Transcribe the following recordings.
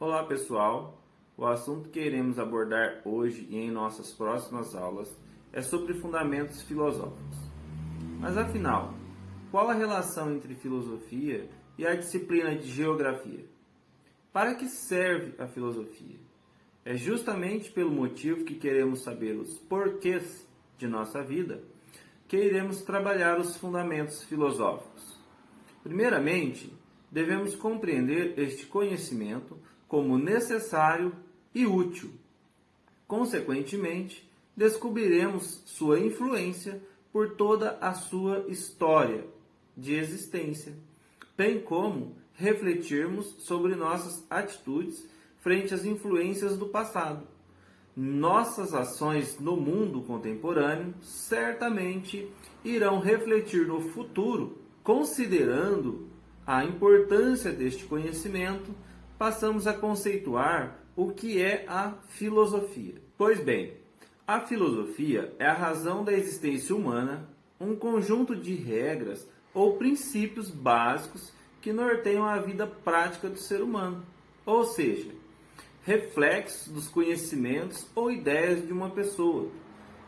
Olá pessoal, o assunto que iremos abordar hoje e em nossas próximas aulas é sobre fundamentos filosóficos. Mas afinal, qual a relação entre filosofia e a disciplina de geografia? Para que serve a filosofia? É justamente pelo motivo que queremos saber os porquês de nossa vida que iremos trabalhar os fundamentos filosóficos. Primeiramente, devemos compreender este conhecimento como necessário e útil. Consequentemente, descobriremos sua influência por toda a sua história de existência, bem como refletirmos sobre nossas atitudes frente às influências do passado. Nossas ações no mundo contemporâneo certamente irão refletir no futuro. Considerando a importância deste conhecimento, passamos a conceituar o que é a filosofia. Pois bem, a filosofia é a razão da existência humana, um conjunto de regras ou princípios básicos que norteiam a vida prática do ser humano, ou seja, reflexos dos conhecimentos ou ideias de uma pessoa.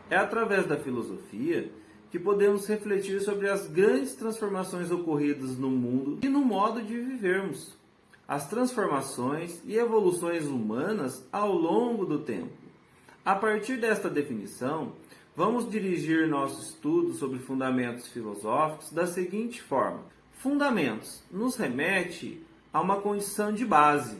É através da filosofia que podemos refletir sobre as grandes transformações ocorridas no mundo e no modo de vivermos, as transformações e evoluções humanas ao longo do tempo. A partir desta definição, vamos dirigir nosso estudo sobre fundamentos filosóficos da seguinte forma: fundamentos nos remete a uma condição de base,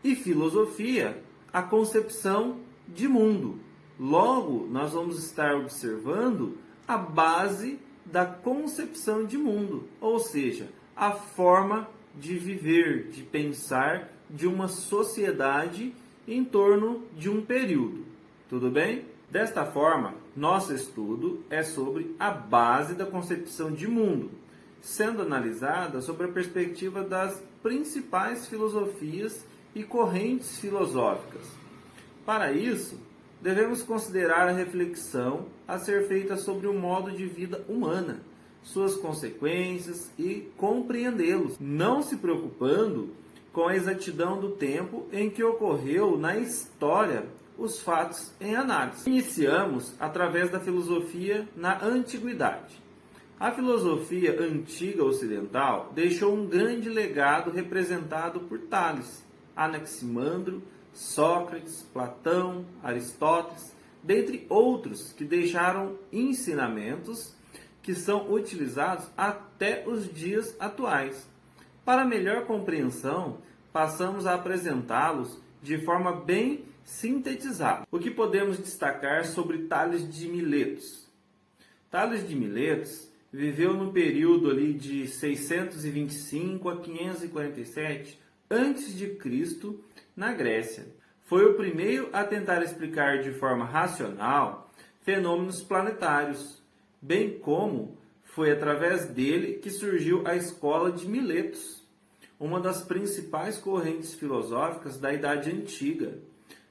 e filosofia, a concepção de mundo. Logo, nós vamos estar observando a base da concepção de mundo, ou seja, a forma de viver, de pensar de uma sociedade em torno de um período. Tudo bem? Desta forma, nosso estudo é sobre a base da concepção de mundo, sendo analisada sobre a perspectiva das principais filosofias e correntes filosóficas. Para isso, devemos considerar a reflexão a ser feita sobre o modo de vida humana, suas consequências e compreendê-los, não se preocupando com a exatidão do tempo em que ocorreu na história os fatos em análise. Iniciamos através da filosofia na antiguidade. A filosofia antiga ocidental deixou um grande legado representado por Tales, Anaximandro, Sócrates, Platão, Aristóteles, dentre outros que deixaram ensinamentos que são utilizados até os dias atuais. Para melhor compreensão, passamos a apresentá-los de forma bem sintetizada. O que podemos destacar sobre Tales de Miletos? Tales de Miletos viveu no período ali de 625 a 547 a.C., na Grécia. Foi o primeiro a tentar explicar de forma racional fenômenos planetários, bem como foi através dele que surgiu a Escola de Miletos, uma das principais correntes filosóficas da Idade Antiga.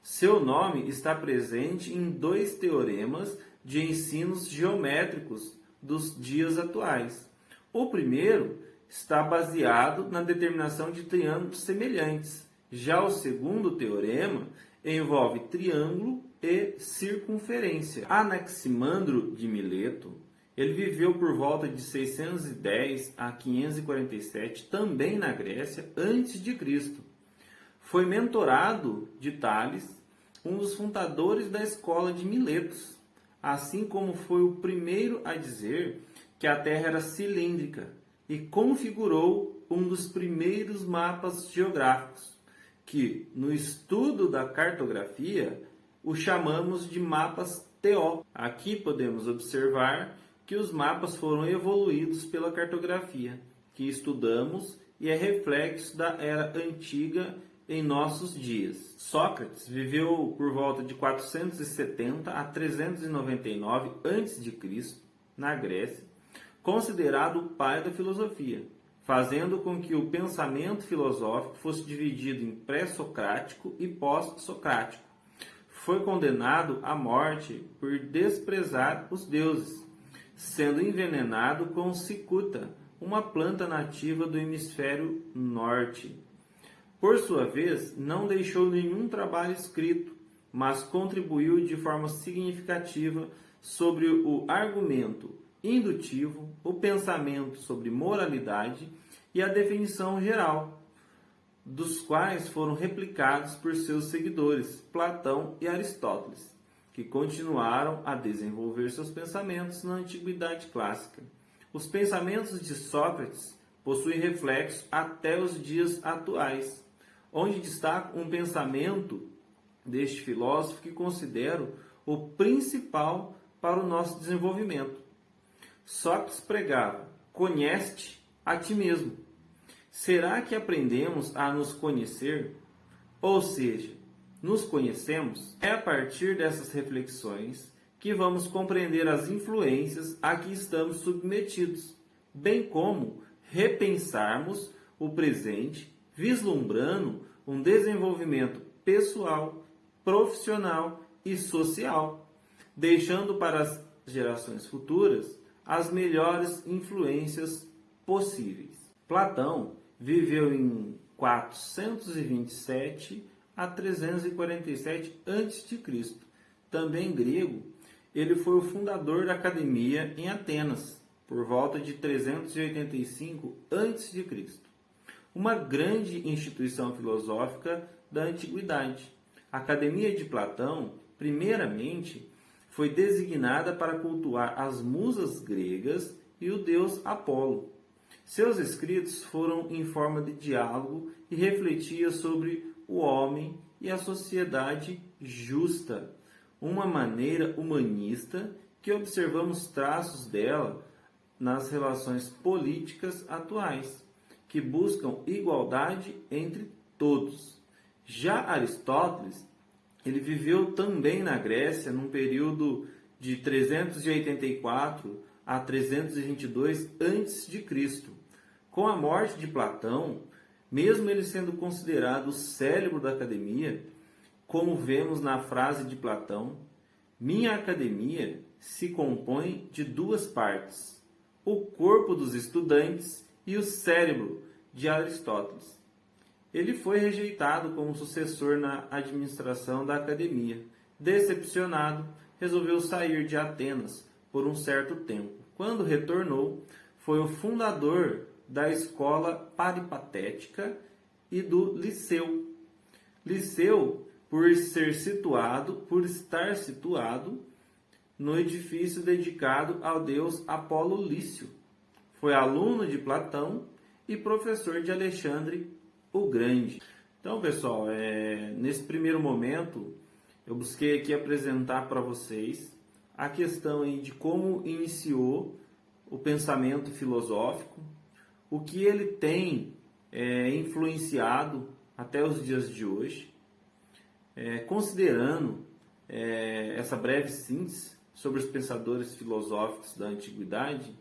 Seu nome está presente em 2 teoremas de ensinos geométricos dos dias atuais. O primeiro está baseado na determinação de triângulos semelhantes. Já o segundo teorema envolve triângulo e circunferência. Anaximandro de Mileto, ele viveu por volta de 610 a 547, também na Grécia, antes de Cristo. Foi mentorado de Tales, um dos fundadores da Escola de Miletos, assim como foi o primeiro a dizer que a Terra era cilíndrica e configurou um dos primeiros mapas geográficos, que no estudo da cartografia o chamamos de mapas TO. Aqui podemos observar que os mapas foram evoluídos pela cartografia, que estudamos e é reflexo da era antiga em nossos dias. Sócrates viveu por volta de 470 a 399 a.C., na Grécia, considerado o pai da filosofia, fazendo com que o pensamento filosófico fosse dividido em pré-socrático e pós-socrático. Foi condenado à morte por desprezar os deuses, sendo envenenado com cicuta, uma planta nativa do hemisfério norte. Por sua vez, não deixou nenhum trabalho escrito, mas contribuiu de forma significativa sobre o argumento indutivo, o pensamento sobre moralidade e a definição geral, dos quais foram replicados por seus seguidores, Platão e Aristóteles, que continuaram a desenvolver seus pensamentos na Antiguidade Clássica. Os pensamentos de Sócrates possuem reflexos até os dias atuais, onde destaco um pensamento deste filósofo que considero o principal para o nosso desenvolvimento. Sócrates pregava: conhece-te a ti mesmo. Será que aprendemos a nos conhecer? Ou seja, nos conhecemos? É a partir dessas reflexões que vamos compreender as influências a que estamos submetidos, bem como repensarmos o presente, vislumbrando um desenvolvimento pessoal, profissional e social, deixando para as gerações futuras as melhores influências possíveis. Platão viveu em 427 a 347 a.C. Também grego, ele foi o fundador da academia em Atenas, por volta de 385 a.C., uma grande instituição filosófica da antiguidade. A Academia de Platão, primeiramente, foi designada para cultuar as musas gregas e o deus Apolo. Seus escritos foram em forma de diálogo e refletia sobre o homem e a sociedade justa, uma maneira humanista que observamos traços dela nas relações políticas atuais, que buscam igualdade entre todos. Já Aristóteles, ele viveu também na Grécia num período de 384 a 322 a.C. Com a morte de Platão, mesmo ele sendo considerado o cérebro da academia, como vemos na frase de Platão: minha academia se compõe de duas partes, o corpo dos estudantes e o cérebro de Aristóteles. Ele foi rejeitado como sucessor na administração da academia. Decepcionado, resolveu sair de Atenas por um certo tempo. Quando retornou, foi o fundador da escola peripatética e do Liceu. Liceu, por estar situado no edifício dedicado ao deus Apolo Lício. Foi aluno de Platão e professor de Alexandre o Grande. Então, pessoal, nesse primeiro momento, eu busquei aqui apresentar para vocês a questão aí de como iniciou o pensamento filosófico, o que ele tem influenciado até os dias de hoje, considerando essa breve síntese sobre os pensadores filosóficos da antiguidade,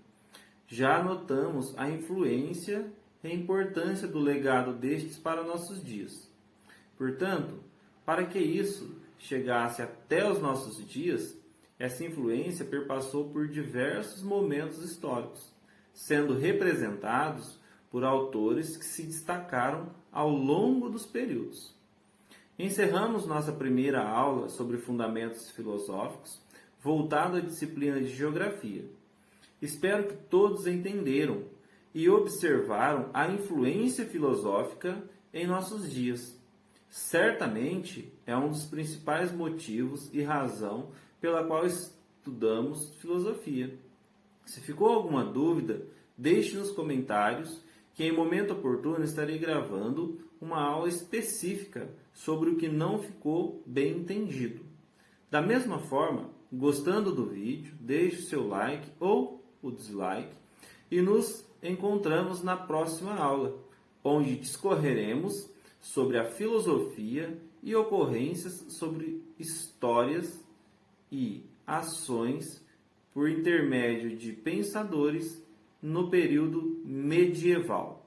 já notamos a influência e a importância do legado destes para nossos dias. Portanto, para que isso chegasse até os nossos dias, essa influência perpassou por diversos momentos históricos, sendo representados por autores que se destacaram ao longo dos períodos. Encerramos nossa primeira aula sobre fundamentos filosóficos, voltado à disciplina de geografia. Espero que todos entenderam e observaram a influência filosófica em nossos dias. Certamente é um dos principais motivos e razão pela qual estudamos filosofia. Se ficou alguma dúvida, deixe nos comentários que em momento oportuno estarei gravando uma aula específica sobre o que não ficou bem entendido. Da mesma forma, gostando do vídeo, deixe o seu like ou o dislike e nos encontramos na próxima aula, onde discorreremos sobre a filosofia e ocorrências sobre histórias e ações por intermédio de pensadores no período medieval.